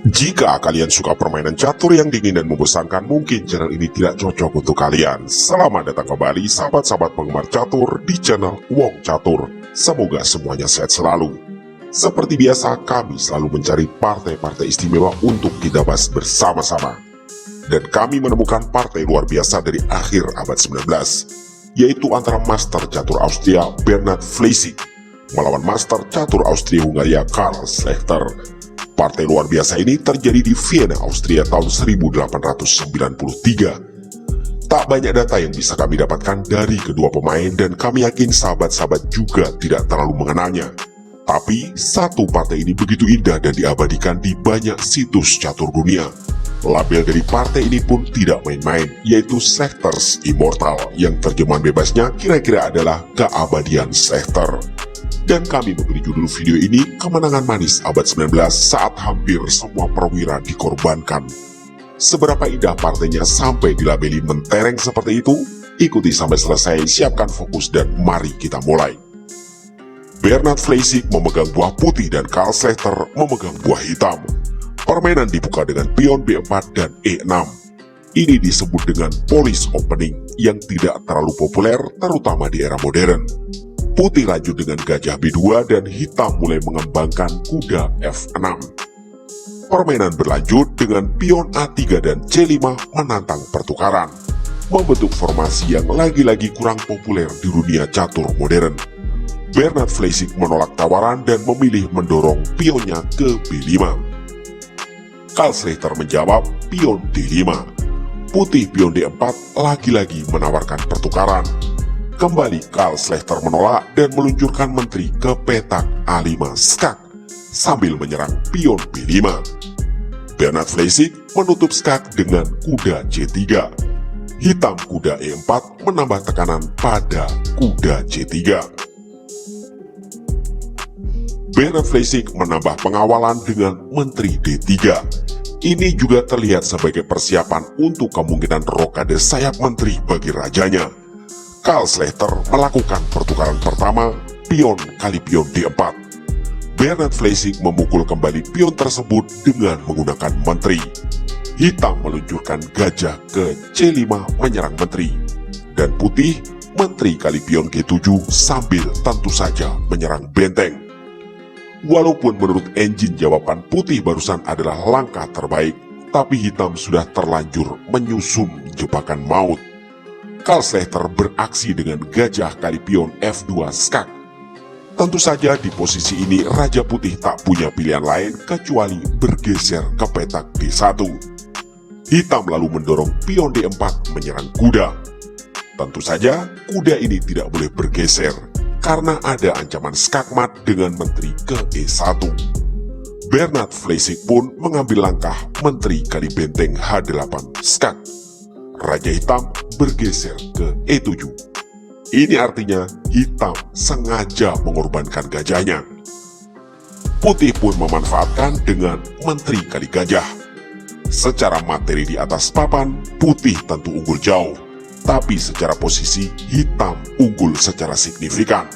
Jika kalian suka permainan catur yang dingin dan membosankan, mungkin channel ini tidak cocok untuk kalian. Selamat datang kembali sahabat-sahabat penggemar catur di channel Wong Catur. Semoga semuanya sehat selalu. Seperti biasa, kami selalu mencari partai-partai istimewa untuk kita bahas bersama-sama. Dan kami menemukan partai luar biasa dari akhir abad 19, yaitu antara Master Catur Austria Bernhard Fleischig melawan Master Catur Austria-Hungaria Karl Schlechter. Partai luar biasa ini terjadi di Vienna, Austria tahun 1893. Tak banyak data yang bisa kami dapatkan dari kedua pemain dan kami yakin sahabat-sahabat juga tidak terlalu mengenalnya. Tapi satu partai ini begitu indah dan diabadikan di banyak situs catur dunia. Label dari partai ini pun tidak main-main, yaitu Schlechters Immortal, yang terjemahan bebasnya kira-kira adalah keabadian Schlechter. Dan kami memberi judul video ini Kemenangan Manis Abad 19 saat hampir semua perwira dikorbankan. Seberapa indah partainya sampai dilabeli mentereng seperti itu? Ikuti sampai selesai, siapkan fokus dan mari kita mulai. Bernhard Fleischig memegang buah putih dan Karl Schlechter memegang buah hitam. Permainan dibuka dengan pion B4 dan E6. Ini disebut dengan Polish Opening yang tidak terlalu populer terutama di era modern. Putih lanjut dengan gajah B2 dan hitam mulai mengembangkan kuda F6. Permainan berlanjut dengan pion A3 dan C5 menantang pertukaran, membentuk formasi yang lagi-lagi kurang populer di dunia catur modern. Bernhard Fleischig menolak tawaran dan memilih mendorong pionnya ke B5. Karl Schlechter menjawab pion D5. Putih pion D4 lagi-lagi menawarkan pertukaran. Kembali Karl Schlechter menolak dan meluncurkan menteri ke petak A5 skak sambil menyerang pion B5. Bernhard Fleischig menutup skak dengan kuda C3. Hitam kuda E4 menambah tekanan pada kuda C3. Bernhard Fleischig menambah pengawalan dengan menteri D3. Ini juga terlihat sebagai persiapan untuk kemungkinan rokade sayap menteri bagi rajanya. Karl Schlechter melakukan pertukaran pertama, pion kali pion D4. Bernhard Fleischig memukul kembali pion tersebut dengan menggunakan menteri. Hitam meluncurkan gajah ke C5 menyerang menteri. Dan putih, menteri kali pion G7 sambil tentu saja menyerang benteng. Walaupun menurut engine jawaban putih barusan adalah langkah terbaik, tapi hitam sudah terlanjur menyusun jebakan maut. Karl Schlechter beraksi dengan gajah kali pion F2 skak. Tentu saja di posisi ini Raja Putih tak punya pilihan lain kecuali bergeser ke petak D1. Hitam lalu mendorong pion D4 menyerang kuda. Tentu saja kuda ini tidak boleh bergeser karena ada ancaman skakmat dengan menteri ke E1. Bernhard Fleischig pun mengambil langkah menteri kali benteng H8 skak. Raja Hitam bergeser ke E7. Ini artinya hitam sengaja mengorbankan gajahnya. Putih pun memanfaatkan dengan menteri kali gajah. Secara materi di atas papan, putih tentu unggul jauh, tapi secara posisi hitam unggul secara signifikan.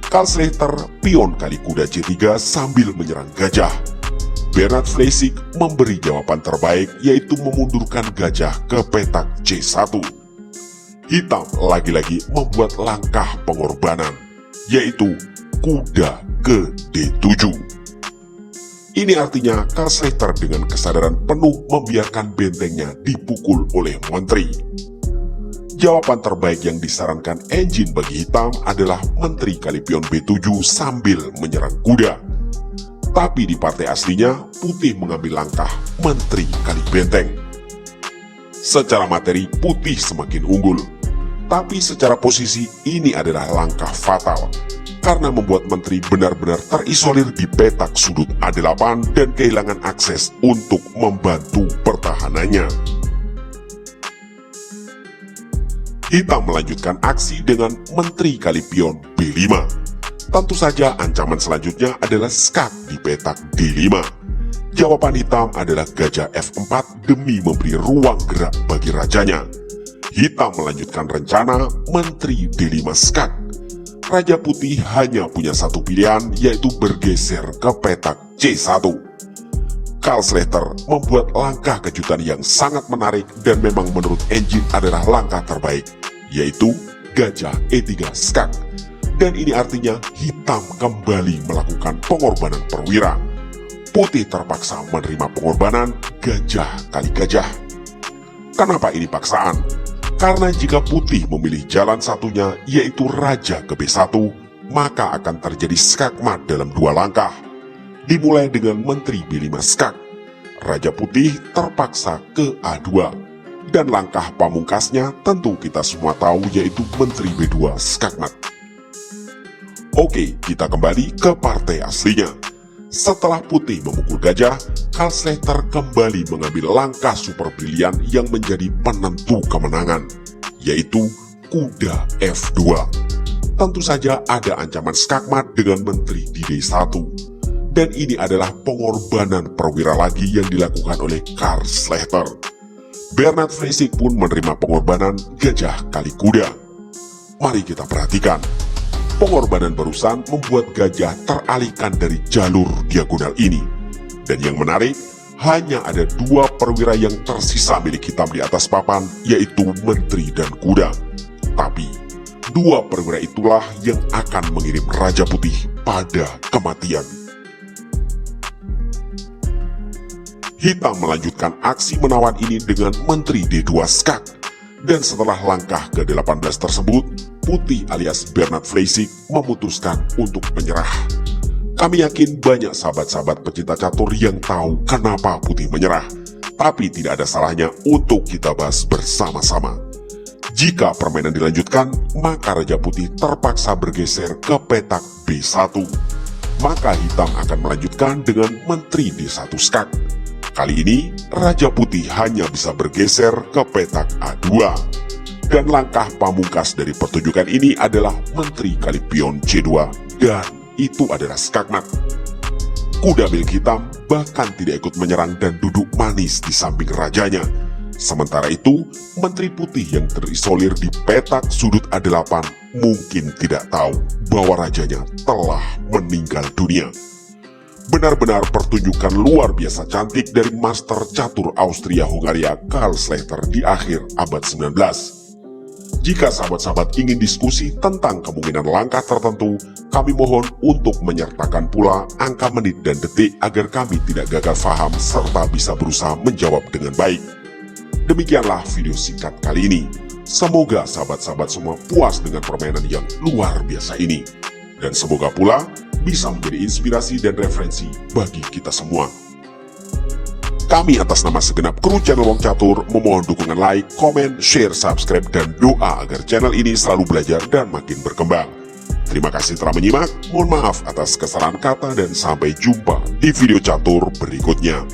Karl Schlechter pion kali kuda C3 sambil menyerang gajah. Bernhard Fleischig memberi jawaban terbaik, yaitu memundurkan gajah ke petak C1. Hitam lagi-lagi membuat langkah pengorbanan, yaitu kuda ke D7. Ini artinya Karl Schlechter dengan kesadaran penuh membiarkan bentengnya dipukul oleh menteri. Jawaban terbaik yang disarankan engine bagi hitam adalah menteri kali pion B7 sambil menyerang kuda. Tapi di partai aslinya, putih mengambil langkah menteri kali benteng. Secara materi, putih semakin unggul. Tapi secara posisi, ini adalah langkah fatal. Karena membuat menteri benar-benar terisolir di petak sudut A8 dan kehilangan akses untuk membantu pertahanannya. Hitam melanjutkan aksi dengan menteri kali pion B5. Tentu saja ancaman selanjutnya adalah skak di petak D5. Jawaban hitam adalah gajah F4 demi memberi ruang gerak bagi rajanya. Hitam melanjutkan rencana menteri D5 skak. Raja Putih hanya punya satu pilihan, yaitu bergeser ke petak C1. Karl Slater membuat langkah kejutan yang sangat menarik dan memang menurut engine adalah langkah terbaik, yaitu gajah E3 skak. Dan ini artinya hitam kembali melakukan pengorbanan perwira. Putih terpaksa menerima pengorbanan gajah kali gajah. Kenapa ini paksaan? Karena jika putih memilih jalan satunya yaitu raja ke B1, maka akan terjadi skakmat dalam 2 langkah. Dimulai dengan menteri B5 skak. Raja putih terpaksa ke A2. Dan langkah pamungkasnya tentu kita semua tahu yaitu menteri B2 skakmat. Oke, kita kembali ke partai aslinya. Setelah putih memukul gajah, Karl Slater kembali mengambil langkah super brilian yang menjadi penentu kemenangan, yaitu kuda F2. Tentu saja ada ancaman skakmat dengan menteri di D1. Dan ini adalah pengorbanan perwira lagi yang dilakukan oleh Karl Slater. Bernard Freisig pun menerima pengorbanan gajah kali kuda. Mari kita perhatikan. Pengorbanan barusan membuat gajah teralihkan dari jalur diagonal ini. Dan yang menarik, hanya ada 2 perwira yang tersisa milik hitam di atas papan, yaitu menteri dan kuda. Tapi, 2 perwira itulah yang akan mengirim Raja Putih pada kematian. Hitam melanjutkan aksi menawan ini dengan menteri D2 skak. Dan setelah langkah ke-18 tersebut, Putih alias Bernard Freisig memutuskan untuk menyerah. Kami yakin banyak sahabat-sahabat pecinta catur yang tahu kenapa Putih menyerah. Tapi tidak ada salahnya untuk kita bahas bersama-sama. Jika permainan dilanjutkan, maka Raja Putih terpaksa bergeser ke petak B1. Maka hitam akan melanjutkan dengan menteri D1 skak. Kali ini, Raja Putih hanya bisa bergeser ke petak A2. Dan langkah pamungkas dari pertunjukan ini adalah menteri kali pion C2, dan itu adalah skakmat. Kuda milik hitam bahkan tidak ikut menyerang dan duduk manis di samping rajanya. Sementara itu, menteri putih yang terisolir di petak sudut A8 mungkin tidak tahu bahwa rajanya telah meninggal dunia. Benar-benar pertunjukan luar biasa cantik dari master catur Austria-Hungaria Karl Slater di akhir abad 19. Jika sahabat-sahabat ingin diskusi tentang kemungkinan langkah tertentu, kami mohon untuk menyertakan pula angka menit dan detik agar kami tidak gagal paham serta bisa berusaha menjawab dengan baik. Demikianlah video singkat kali ini. Semoga sahabat-sahabat semua puas dengan permainan yang luar biasa ini. Dan semoga pula bisa menjadi inspirasi dan referensi bagi kita semua. Kami atas nama segenap kru channel Wong Catur memohon dukungan like, komen, share, subscribe, dan doa agar channel ini selalu belajar dan makin berkembang. Terima kasih telah menyimak, mohon maaf atas kesalahan kata dan sampai jumpa di video catur berikutnya.